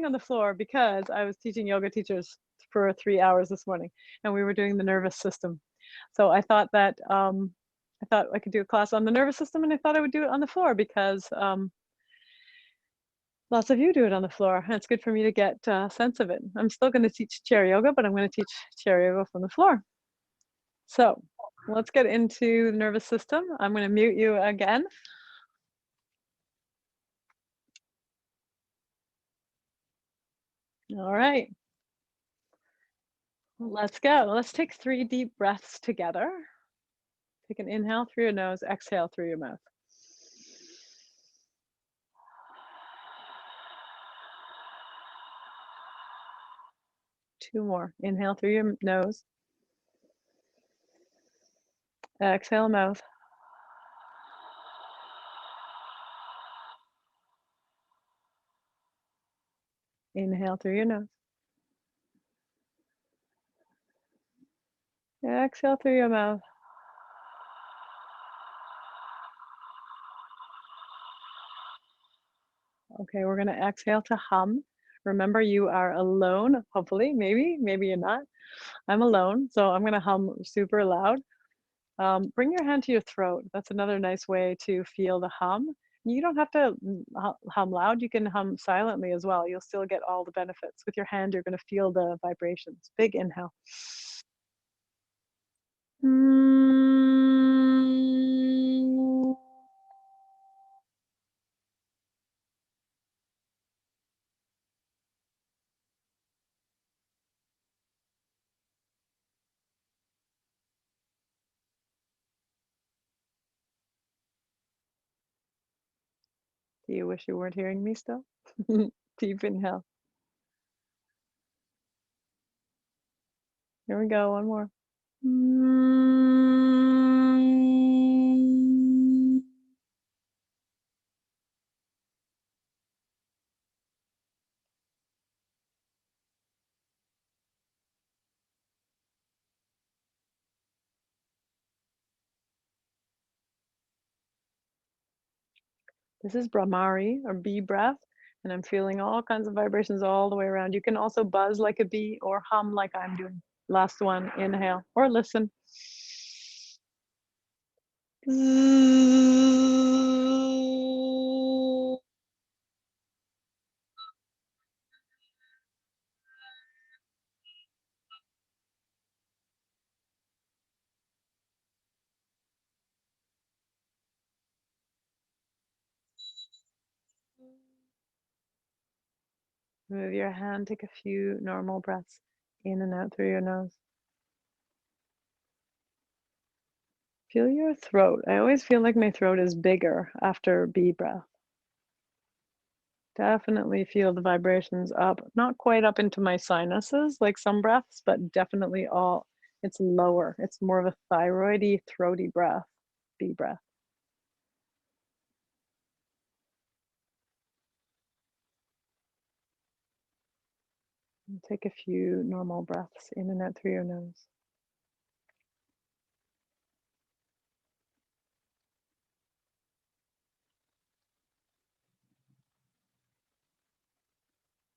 on the floor because I was teaching yoga teachers for 3 hours this morning, and we were doing the nervous system. So I thought that, I thought I could do a class on the nervous system, and I thought I would do it on the floor because, lots of you do it on the floor, and it's good for me to get a sense of it. I'm still gonna teach chair yoga, but I'm gonna teach chair yoga from the floor. So, let's get into the nervous system. I'm gonna mute you again. All right. Let's go. Let's take 3 deep breaths together. Take an inhale through your nose, exhale through your mouth. 2 more. Inhale through your nose. Exhale, mouth. Inhale through your nose. Exhale through your mouth. Okay, we're gonna exhale to hum. Remember, you are alone, hopefully, maybe you're not. I'm alone, so I'm gonna hum super loud. Bring your hand to your throat. That's another nice way to feel the hum. You don't have to hum loud. You can hum silently as well. You'll still get all the benefits. With your hand, you're going to feel the vibrations. Big inhale. Do you wish you weren't hearing me still? Deep inhale. Here we go. One more. This is Brahmari or bee breath, and I'm feeling all kinds of vibrations all the way around. You can also buzz like a bee or hum like I'm doing. Last one, inhale or listen. Move your hand, take a few normal breaths in and out through your nose. Feel your throat. I always feel like my throat is bigger after bee breath. Definitely feel the vibrations up, not quite up into my sinuses like some breaths, but definitely it's lower. It's more of a thyroidy, throaty breath, bee breath. And take a few normal breaths in and out through your nose.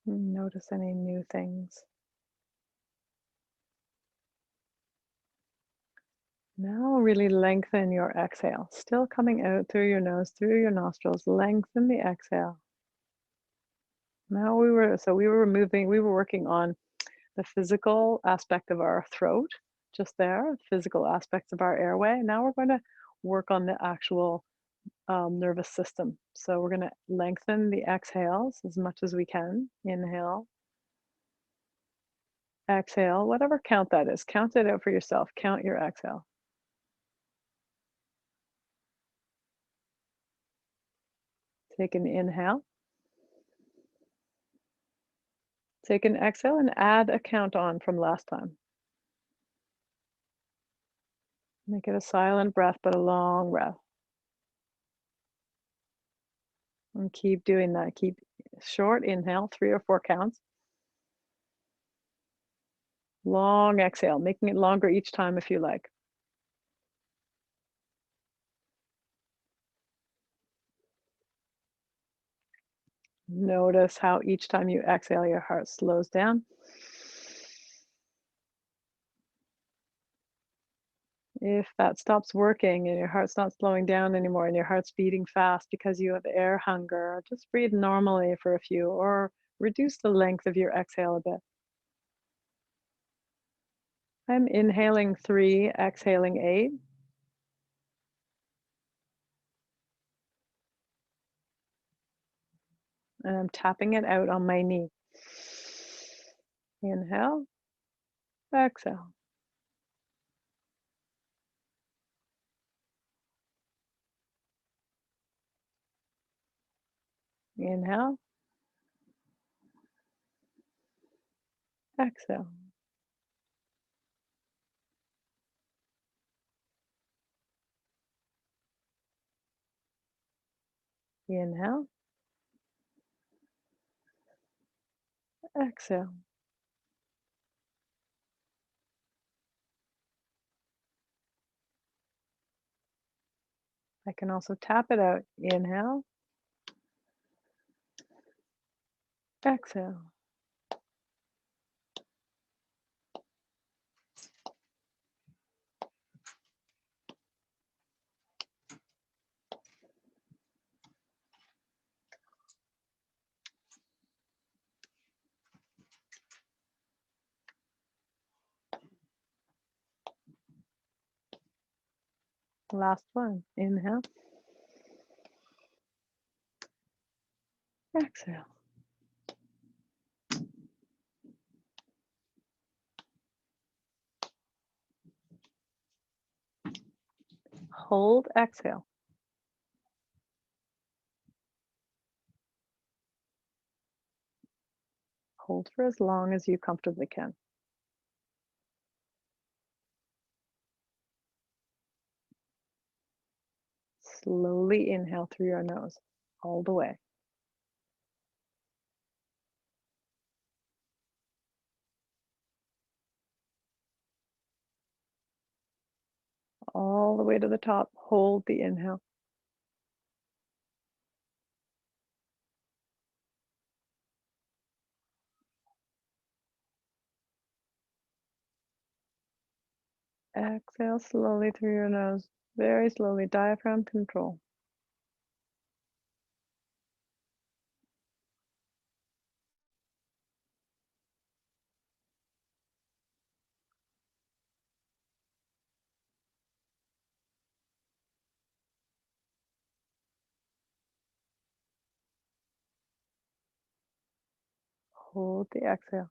Notice any new things. Now really lengthen your exhale. Still coming out through your nose, through your nostrils. Lengthen the exhale. Now we were working on the physical aspect of our throat, just there, physical aspects of our airway. Now we're going to work on the actual nervous system. So we're going to lengthen the exhales as much as we can. Inhale, exhale, whatever count that is. Count it out for yourself. Count your exhale. Take an inhale. Take an exhale and add a count on from last time. Make it a silent breath, but a long breath. And keep doing that. Keep short inhale, 3 or 4 counts. Long exhale, making it longer each time if you like. Notice how each time you exhale, your heart slows down. If that stops working and your heart's not slowing down anymore and your heart's beating fast because you have air hunger, just breathe normally for a few or reduce the length of your exhale a bit. I'm inhaling 3, exhaling 8. And I'm tapping it out on my knee. Inhale, exhale. Inhale, exhale. Inhale, exhale. I can also tap it out. Inhale, exhale. Last one. Inhale, exhale. Hold, exhale. Hold for as long as you comfortably can. Slowly inhale through your nose, all the way. All the way to the top. Hold the inhale. Exhale slowly through your nose. Very slowly, diaphragm control. Hold the exhale.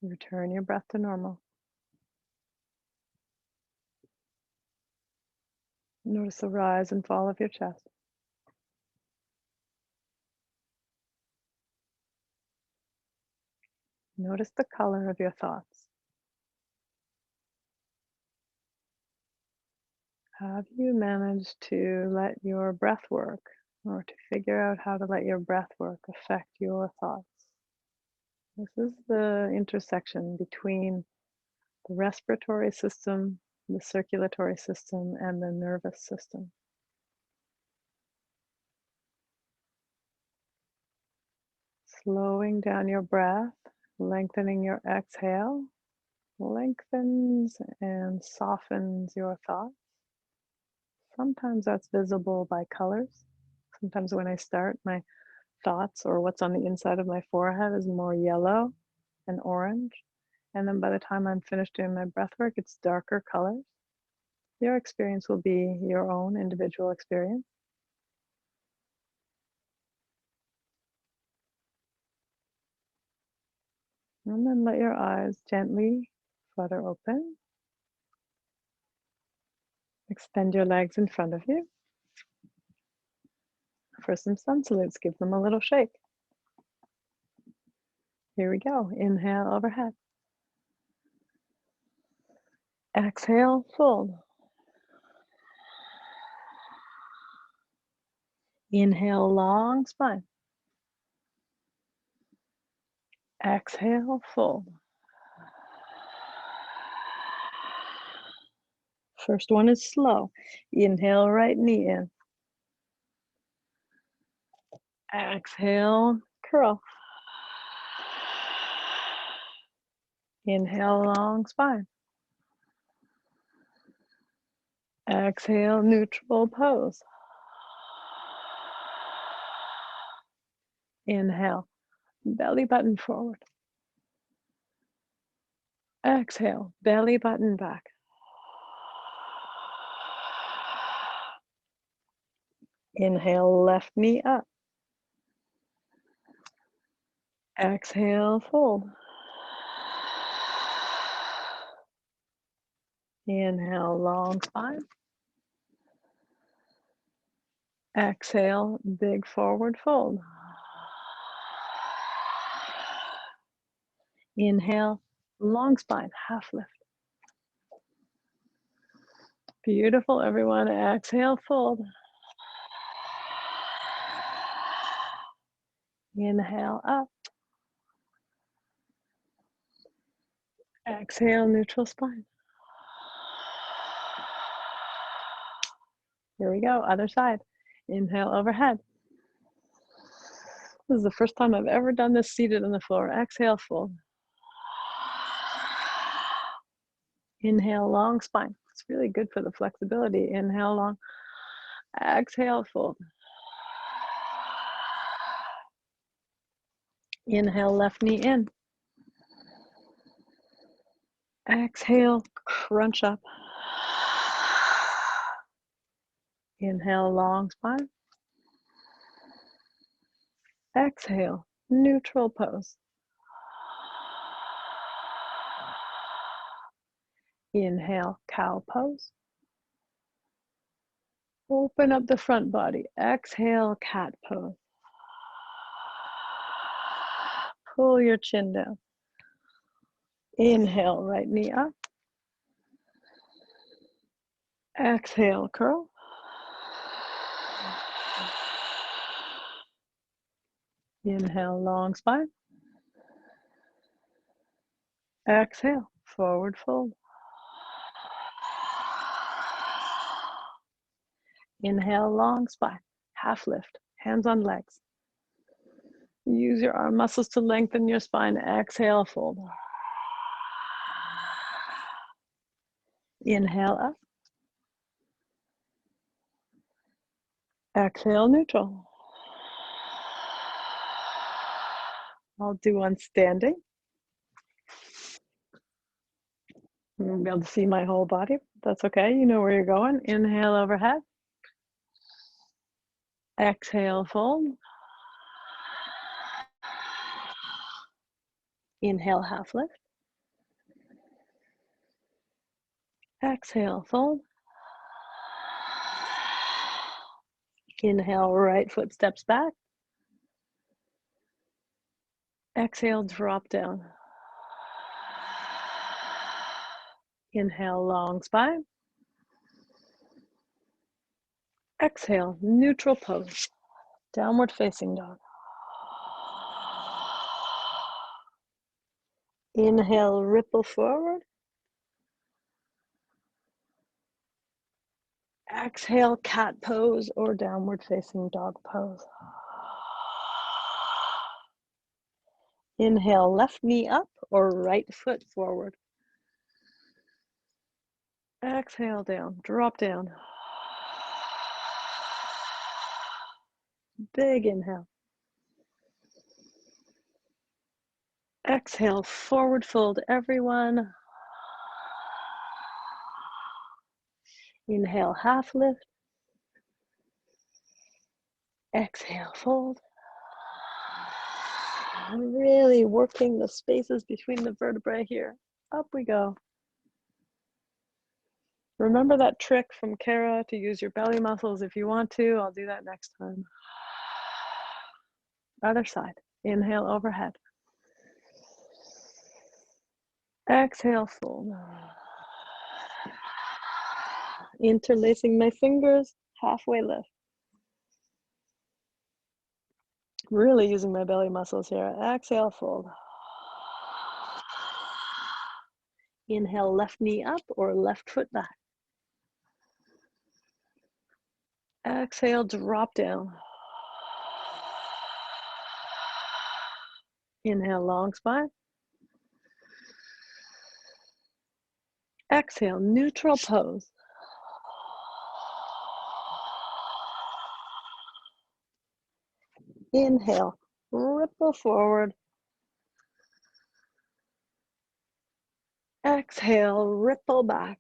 Return your breath to normal. Notice the rise and fall of your chest. Notice the color of your thoughts. Have you managed to let your breath work or to figure out how to let your breath work affect your thoughts? This is the intersection between the respiratory system, the circulatory system, and the nervous system. Slowing down your breath, lengthening your exhale, lengthens and softens your thoughts. Sometimes that's visible by colors. Sometimes when I start, my thoughts or what's on the inside of my forehead is more yellow and orange. And then by the time I'm finished doing my breath work, it's darker colors. Your experience will be your own individual experience. And then let your eyes gently flutter open. Extend your legs in front of you. For some sun salutes, give them a little shake. Here we go. Inhale overhead. Exhale, fold. Inhale, long spine. Exhale, fold. First one is slow. Inhale, right knee in. Exhale, curl. Inhale, long spine. Exhale, neutral pose. Inhale, belly button forward. Exhale, belly button back. Inhale, left knee up. Exhale, fold. Inhale, long spine. Exhale, big forward fold. Inhale, long spine, half lift. Beautiful, everyone. Exhale, fold. Inhale, up. Exhale, neutral spine. Here we go, other side. Inhale, overhead. This is the first time I've ever done this seated on the floor. Exhale, fold. Inhale, long spine. It's really good for the flexibility. Inhale, long. Exhale, fold. Inhale, left knee in. Exhale, crunch up. Inhale, long spine. Exhale, neutral pose. Inhale, cow pose. Open up the front body. Exhale, cat pose. Pull your chin down. Inhale, right knee up. Exhale, curl. Inhale, long spine. Exhale, forward fold. Inhale, long spine, half lift, hands on legs. Use your arm muscles to lengthen your spine. Exhale, fold. Inhale up. Exhale, neutral. I'll do one standing. You'll be able to see my whole body. That's okay. You know where you're going. Inhale, overhead. Exhale, fold. Inhale, half lift. Exhale, fold. Inhale, right foot steps back. Exhale, drop down. Inhale, long spine. Exhale, neutral pose. Downward facing dog. Inhale, ripple forward. Exhale, cat pose or downward facing dog pose. Inhale, left knee up or right foot forward. Exhale down, drop down. Big inhale. Exhale, forward fold, everyone. Inhale, half lift. Exhale, fold. Really working the spaces between the vertebrae here. Up we go. Remember that trick from Kara to use your belly muscles if you want to. I'll do that next time. Other side. Inhale, overhead. Exhale, fold. Interlacing my fingers, halfway lift. Really using my belly muscles here. Exhale, fold. Inhale, left knee up or left foot back. Exhale, drop down. Inhale, long spine. Exhale, neutral pose. Inhale, ripple forward. Exhale, ripple back.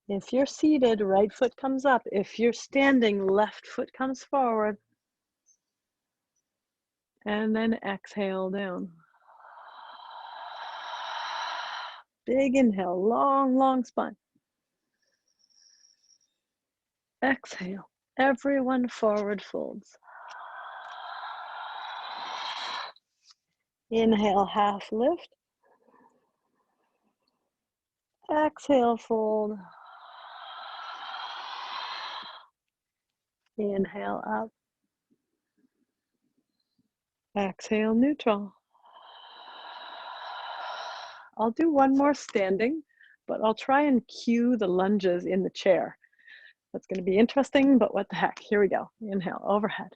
If you're seated, right foot comes up. If you're standing, left foot comes forward. And then exhale down. Big inhale, long, long spine. Exhale, everyone forward folds. Inhale, half lift. Exhale, fold. Inhale up. Exhale, neutral. I'll do one more standing, but I'll try and cue the lunges in the chair. That's going to be interesting, but what the heck? Here we go. Inhale, overhead.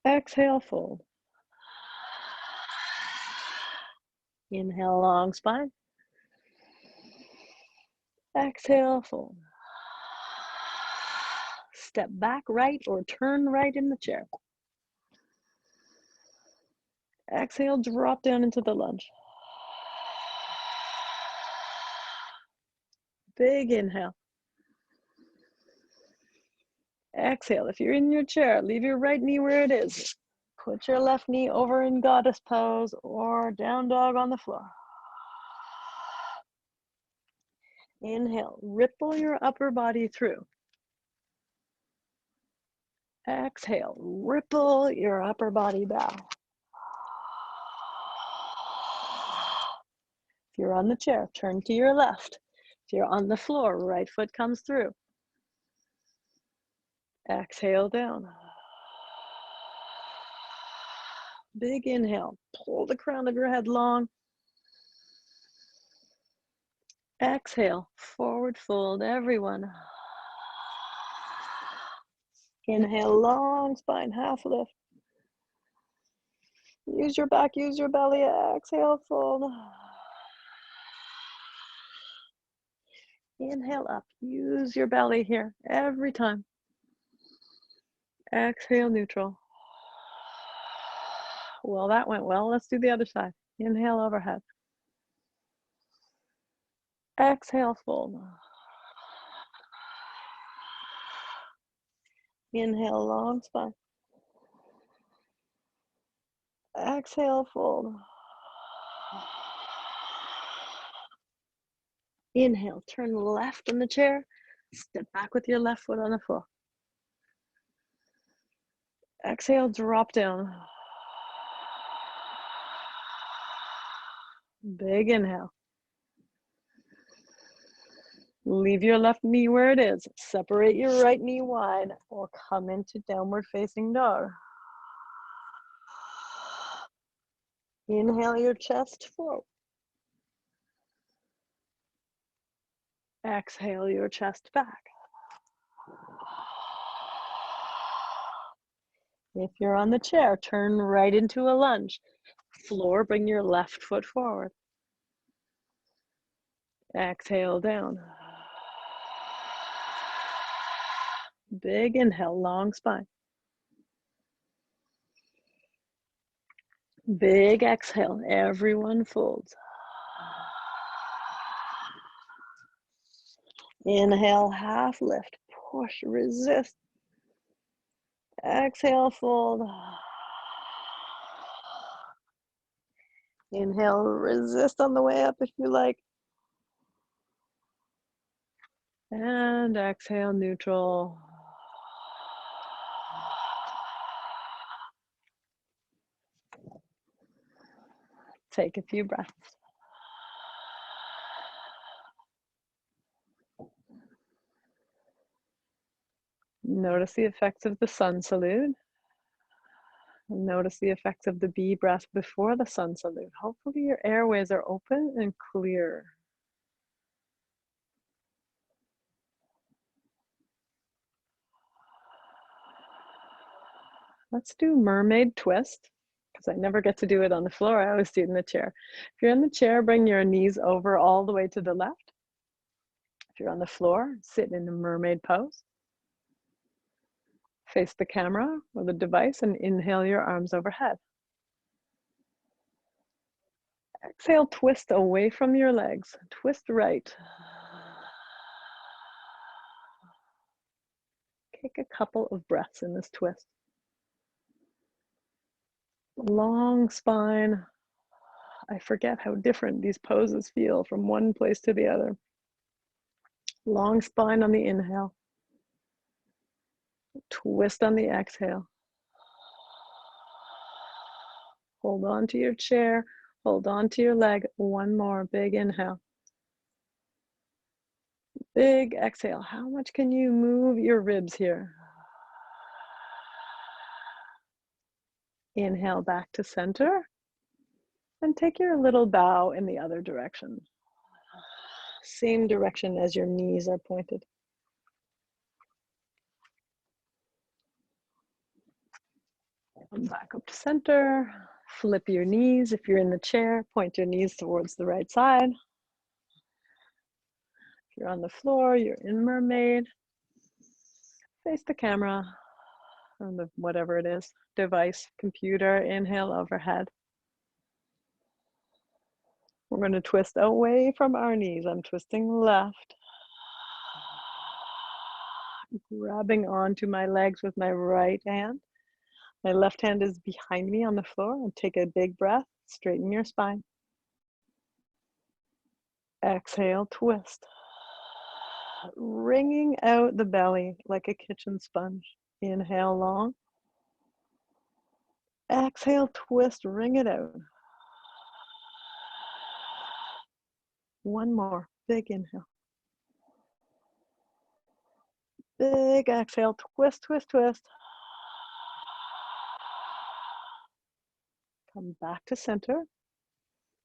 Exhale, fold. Inhale, long spine. Exhale, fold. Step back right or turn right in the chair. Exhale, drop down into the lunge. Big inhale. Exhale, if you're in your chair, leave your right knee where it is. Put your left knee over in goddess pose or down dog on the floor. Inhale, ripple your upper body through. Exhale, ripple your upper body bow. If you're on the chair, turn to your left. If you're on the floor, right foot comes through. Exhale down. Big inhale, pull the crown of your head long. Exhale, forward fold, everyone. Inhale, long spine, half lift. Use your back, use your belly. Exhale, fold. Inhale up, use your belly here every time. Exhale, neutral. Well, that went well. Let's do the other side. Inhale, overhead. Exhale, fold. Inhale, long spine. Exhale, fold. Inhale, turn left in the chair. Step back with your left foot on the floor. Exhale, drop down. Big inhale. Leave your left knee where it is. Separate your right knee wide or come into downward facing dog. Inhale your chest forward. Exhale your chest back. If you're on the chair, turn right into a lunge. Floor, bring your left foot forward. Exhale down. Big inhale, long spine. Big exhale, everyone folds. Inhale, half lift, push, resist. Exhale, fold. Inhale, resist on the way up if you like. And exhale, neutral. Take a few breaths. Notice the effects of the sun salute. Notice the effects of the bee breath before the sun salute. Hopefully your airways are open and clear. Let's do Mermaid Twist, because I never get to do it on the floor. I always do it in the chair. If you're in the chair, bring your knees over all the way to the left. If you're on the floor, sit in a mermaid pose. Face the camera or the device and inhale your arms overhead. Exhale, twist away from your legs. Twist right. Take a couple of breaths in this twist. Long spine. I forget how different these poses feel from one place to the other. Long spine on the inhale. Twist on the exhale. Hold on to your chair. Hold on to your leg. One more big inhale. Big exhale. How much can you move your ribs here? Inhale back to center. And take your little bow in the other direction. Same direction as your knees are pointed. Come back up to center. Flip your knees. If you're in the chair, point your knees towards the right side. If you're on the floor, you're in mermaid. Face the camera, or the whatever it is, device, computer, inhale overhead. We're going to twist away from our knees. I'm twisting left. Grabbing onto my legs with my right hand. My left hand is behind me on the floor, and take a big breath. Straighten your spine. Exhale, twist. Wringing out the belly like a kitchen sponge. Inhale long. Exhale, twist, wring it out. One more, big inhale. Big exhale, twist, twist, twist. Come back to center.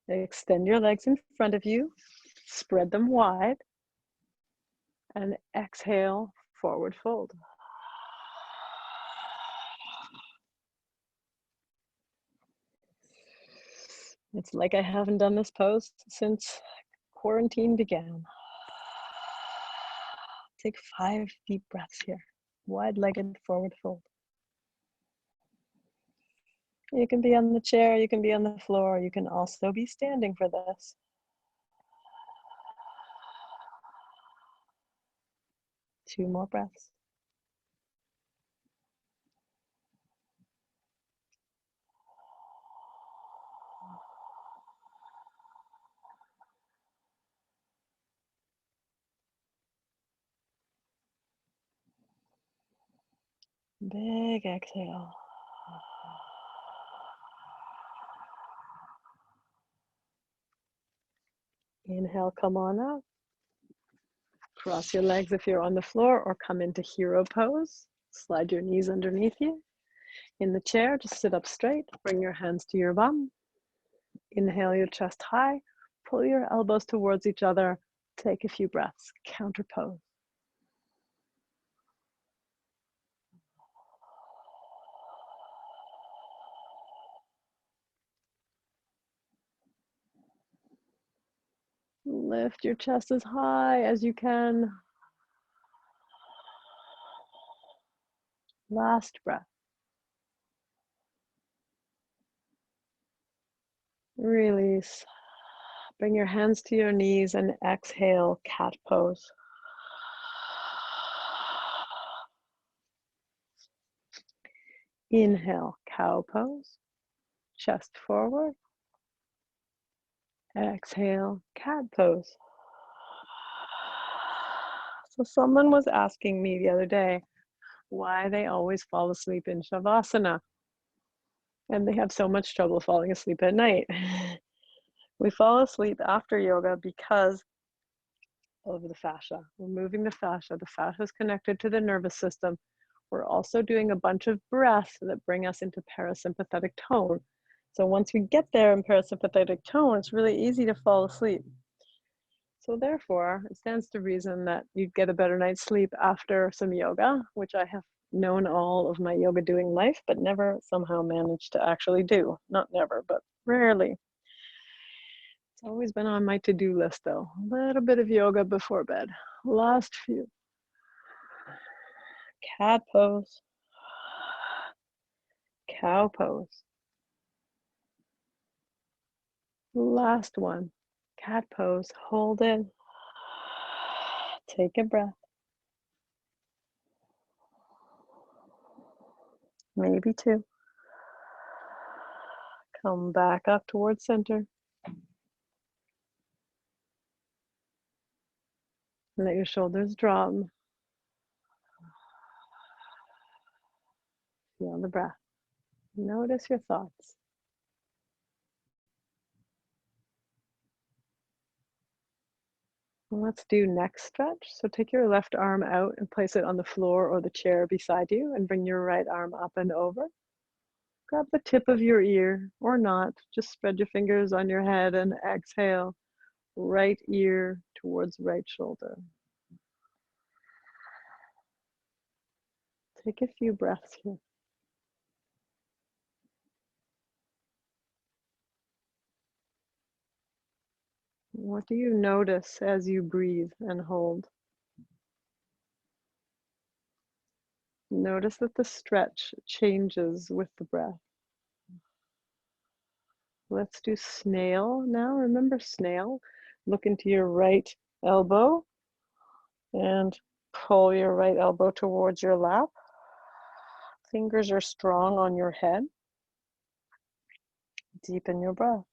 Extend your legs in front of you. Spread them wide. And exhale, forward fold. It's like I haven't done this pose since quarantine began. Take 5 deep breaths here. Wide-legged forward fold. You can be on the chair, you can be on the floor, you can also be standing for this. Two more breaths. Big exhale. Inhale, come on up. Cross your legs if you're on the floor, or come into hero pose. Slide your knees underneath you. In the chair, just sit up straight. Bring your hands to your bum. Inhale your chest high. Pull your elbows towards each other. Take a few breaths. Counter pose. Lift your chest as high as you can. Last breath. Release. Bring your hands to your knees and exhale, cat pose. Inhale, cow pose. Chest forward. Exhale, cat pose. So someone was asking me the other day why they always fall asleep in Shavasana. And they have so much trouble falling asleep at night. We fall asleep after yoga because of the fascia. We're moving the fascia. The fascia is connected to the nervous system. We're also doing a bunch of breaths that bring us into parasympathetic tone. So once we get there in parasympathetic tone, it's really easy to fall asleep. So therefore, it stands to reason that you'd get a better night's sleep after some yoga, which I have known all of my yoga doing life, but never somehow managed to actually do. Not never, but rarely. It's always been on my to-do list though. A little bit of yoga before bed. Last few. Cat pose. Cow pose. Last one. Cat pose. Hold it. Take a breath. Maybe two. Come back up towards center. Let your shoulders drop. Feel the breath. Notice your thoughts. Let's do neck stretch. So take your left arm out and place it on the floor or the chair beside you and bring your right arm up and over. Grab the tip of your ear or not. Just spread your fingers on your head and exhale. Right ear towards right shoulder. Take a few breaths here. What do you notice as you breathe and hold? Notice that the stretch changes with the breath. Let's do snail now. Remember snail? Look into your right elbow and pull your right elbow towards your lap. Fingers are strong on your head. Deepen your breath.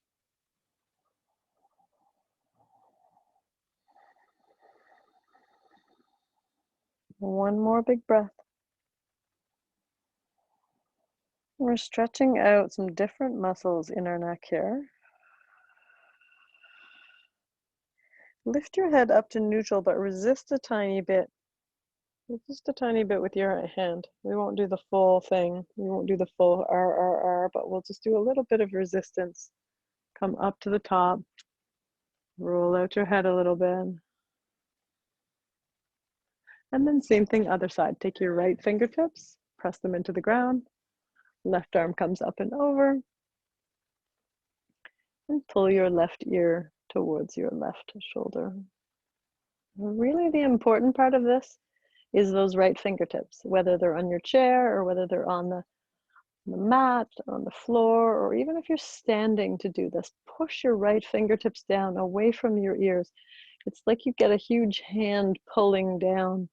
One more big breath. We're stretching out some different muscles in our neck here. Lift your head up to neutral, but resist a tiny bit. Just a tiny bit with your right hand. We won't do the full thing. We won't do the full R, but we'll just do a little bit of resistance. Come up to the top. Roll out your head a little bit. And then same thing, other side. Take your right fingertips, press them into the ground. Left arm comes up and over. And pull your left ear towards your left shoulder. Really the important part of this is those right fingertips, whether they're on your chair or whether they're on the mat, on the floor, or even if you're standing to do this, push your right fingertips down away from your ears. It's like you get a huge hand pulling down.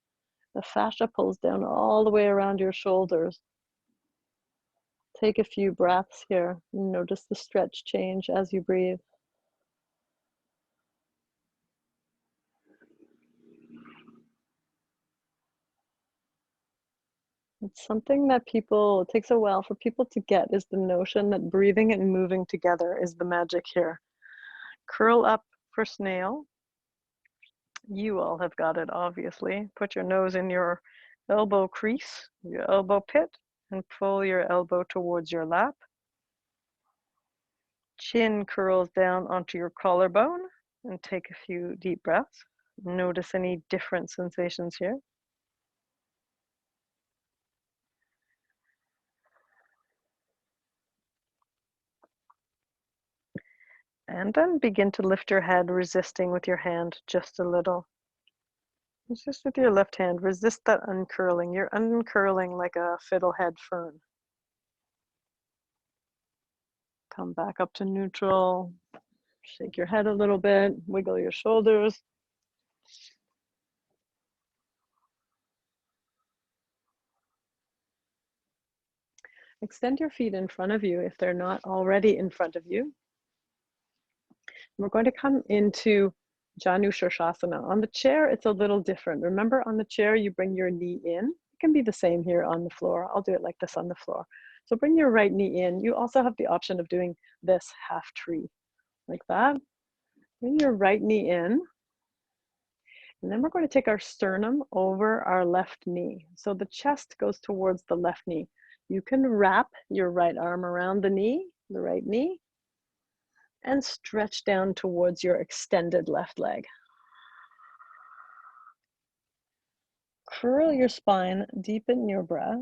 The fascia pulls down all the way around your shoulders. Take a few breaths here. Notice the stretch change as you breathe. It's something that it takes a while for people to get, is the notion that breathing and moving together is the magic here. Curl up for snail. You all have got it, obviously. Put your nose in your elbow crease, your elbow pit, and pull your elbow towards your lap. Chin curls down onto your collarbone, and take a few deep breaths. Notice any different sensations here. And then begin to lift your head, resisting with your hand just a little. Just with your left hand, resist that uncurling. You're uncurling like a fiddlehead fern. Come back up to neutral. Shake your head a little bit, wiggle your shoulders. Extend your feet in front of you if they're not already in front of you. We're going to come into Janu Shirshasana. On the chair, it's a little different. Remember, on the chair, you bring your knee in. It can be the same here on the floor. I'll do it like this on the floor. So bring your right knee in. You also have the option of doing this half tree, like that. Bring your right knee in. And then we're going to take our sternum over our left knee. So the chest goes towards the left knee. You can wrap your right arm around the knee, the right knee, and stretch down towards your extended left leg. Curl your spine, deepen your breath.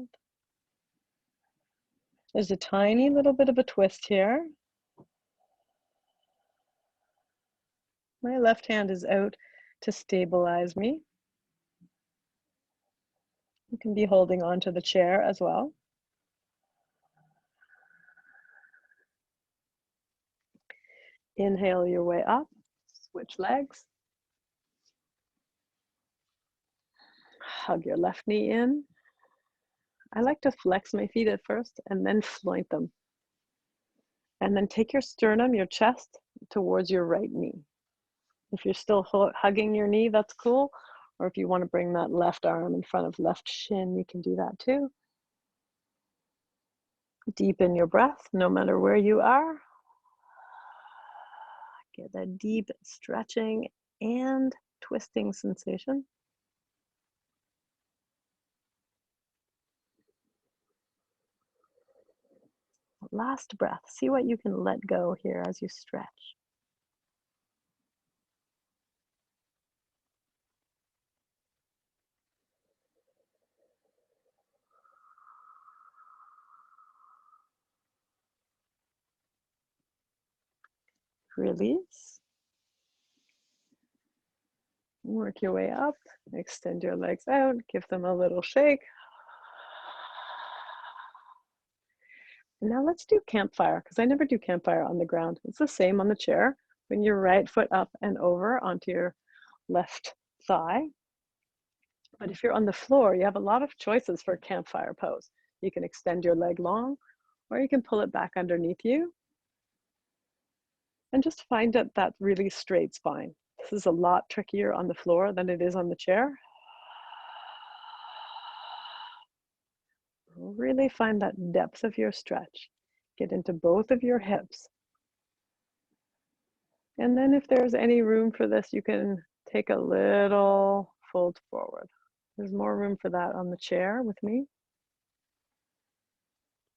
There's a tiny little bit of a twist here. My left hand is out to stabilize me. You can be holding on to the chair as well. Inhale your way up, switch legs. Hug your left knee in. I like to flex my feet at first and then floint them. And then take your sternum, your chest, towards your right knee. If you're still hugging your knee, that's cool. Or if you want to bring that left arm in front of left shin, you can do that too. Deepen your breath, no matter where you are. Get that deep stretching and twisting sensation. Last breath. See what you can let go here as you stretch. Release. Work your way up. Extend your legs out. Give them a little shake. Now let's do campfire, because I never do campfire on the ground. It's the same on the chair. Bring your right foot up and over onto your left thigh. But if you're on the floor, you have a lot of choices for campfire pose. You can extend your leg long, or you can pull it back underneath you. And just find that really straight spine. This is a lot trickier on the floor than it is on the chair. Really find that depth of your stretch. Get into both of your hips. And then if there's any room for this, you can take a little fold forward. There's more room for that on the chair with me.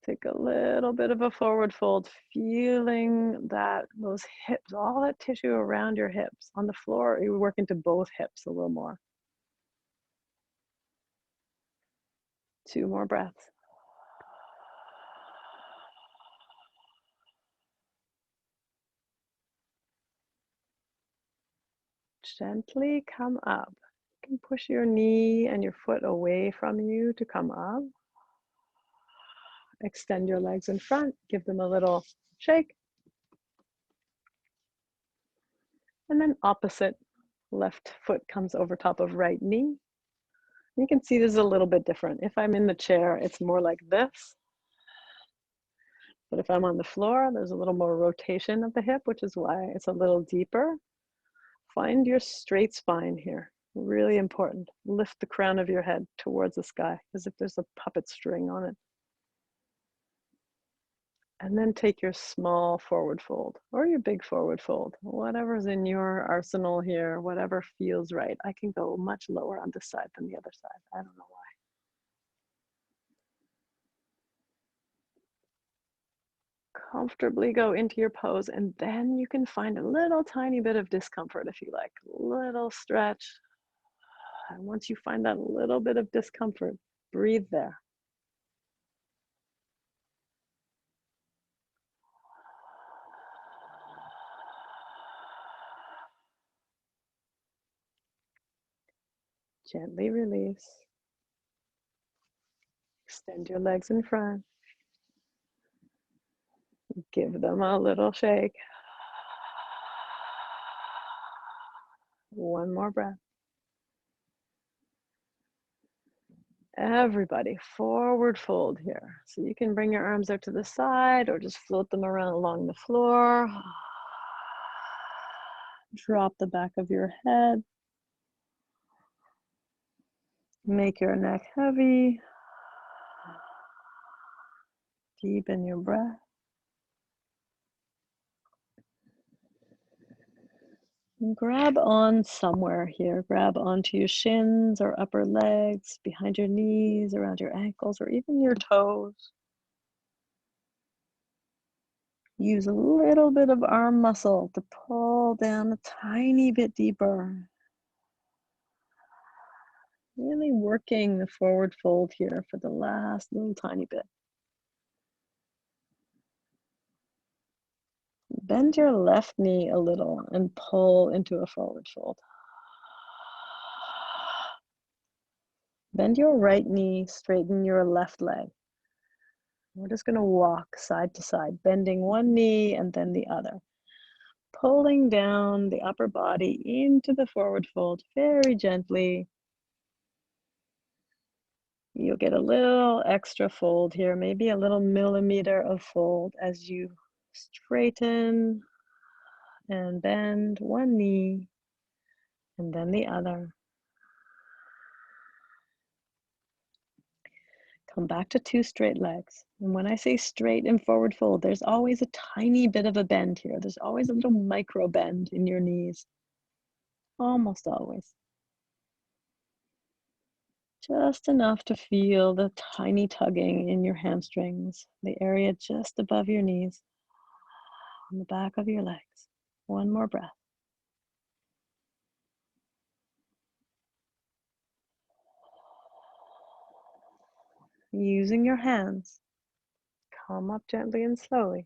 Take a little bit of a forward fold, feeling that those hips, all that tissue around your hips. On the floor, you work into both hips a little more. 2 more breaths. Gently come up. You can push your knee and your foot away from you to come up. Extend your legs in front, give them a little shake. And then opposite, left foot comes over top of right knee. You can see this is a little bit different. If I'm in the chair, it's more like this. But if I'm on the floor, there's a little more rotation of the hip, which is why it's a little deeper. Find your straight spine here. Really important. Lift the crown of your head towards the sky as if there's a puppet string on it. And then take your small forward fold or your big forward fold, whatever's in your arsenal here, whatever feels right. I can go much lower on this side than the other side. I don't know why. Comfortably go into your pose, and then you can find a little tiny bit of discomfort if you like, little stretch. And once you find that little bit of discomfort, breathe there. Gently release. Extend your legs in front. Give them a little shake. One more breath. Everybody, forward fold here. So you can bring your arms out to the side or just float them around along the floor. Drop the back of your head. Make your neck heavy. Deepen your breath. And grab on somewhere here. Grab onto your shins or upper legs, behind your knees, around your ankles, or even your toes. Use a little bit of arm muscle to pull down a tiny bit deeper. Really working the forward fold here for the last little tiny bit. Bend your left knee a little and pull into a forward fold. Bend your right knee, straighten your left leg. We're just going to walk side to side, bending one knee and then the other. Pulling down the upper body into the forward fold very gently. You'll get a little extra fold here, maybe a little millimeter of fold as you straighten and bend one knee and then the other. Come back to two straight legs. And when I say straight and forward fold, there's always a tiny bit of a bend here. There's always a little micro bend in your knees. Almost always. Just enough to feel the tiny tugging in your hamstrings, the area just above your knees, on the back of your legs. One more breath. Using your hands, come up gently and slowly.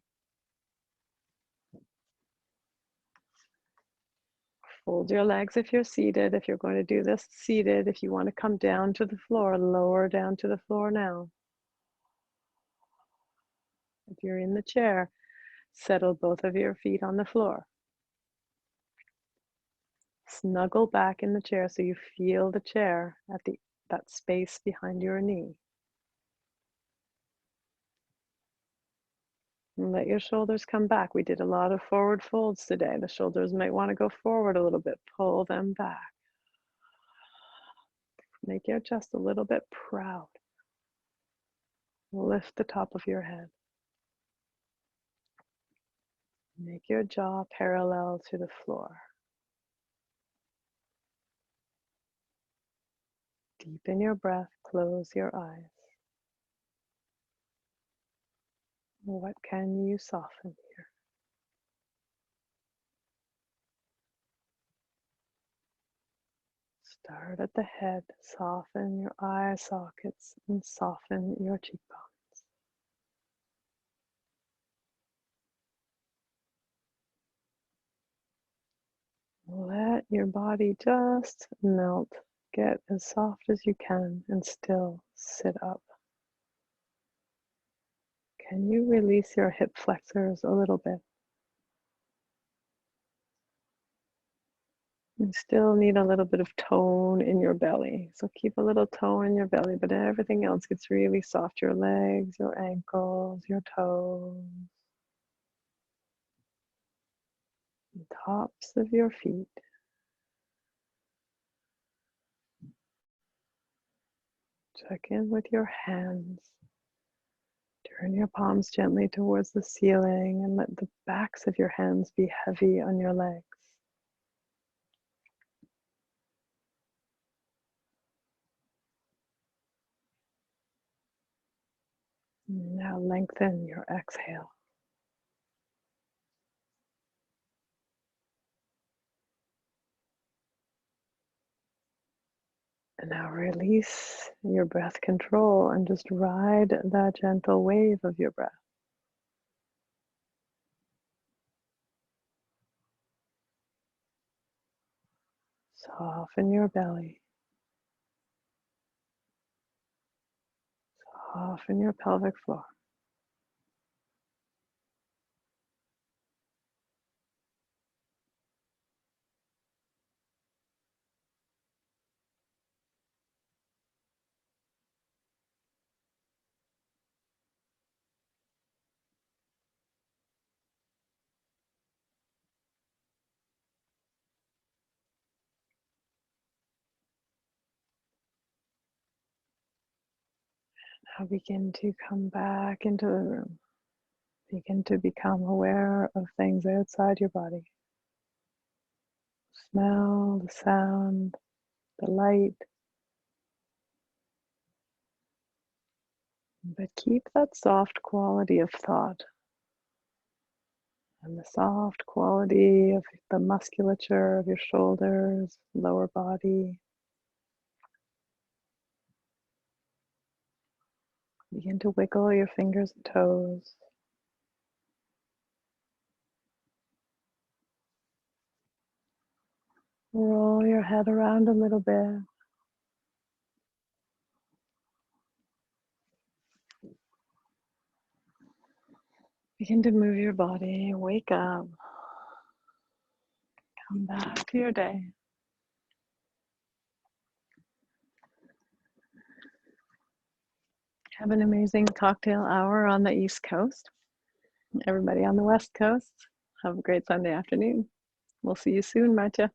Fold your legs if you're seated. If you're going to do this seated, if you want to come down to the floor, lower down to the floor now. If you're in the chair, settle both of your feet on the floor. Snuggle back in the chair so you feel the chair at that space behind your knee. And let your shoulders come back. We did a lot of forward folds today. The shoulders might want to go forward a little bit. Pull them back. Make your chest a little bit proud. Lift the top of your head. Make your jaw parallel to the floor. Deepen your breath. Close your eyes. What can you soften here? Start at the head. Soften your eye sockets and soften your cheekbones. Let your body just melt. Get as soft as you can and still sit up. Can you release your hip flexors a little bit? You still need a little bit of tone in your belly. So keep a little tone in your belly, but everything else gets really soft. Your legs, your ankles, your toes, the tops of your feet. Check in with your hands. Turn your palms gently towards the ceiling and let the backs of your hands be heavy on your legs. Now lengthen your exhale. And now release your breath control and just ride that gentle wave of your breath. Soften your belly. Soften your pelvic floor. Now begin to come back into the room. Begin to become aware of things outside your body. Smell, the sound, the light. But keep that soft quality of thought and the soft quality of the musculature of your shoulders, lower body. Begin to wiggle your fingers and toes. Roll your head around a little bit. Begin to move your body. Wake up. Come back to your day. Have an amazing cocktail hour on the East Coast. Everybody on the West Coast, have a great Sunday afternoon. We'll see you soon, Marcia.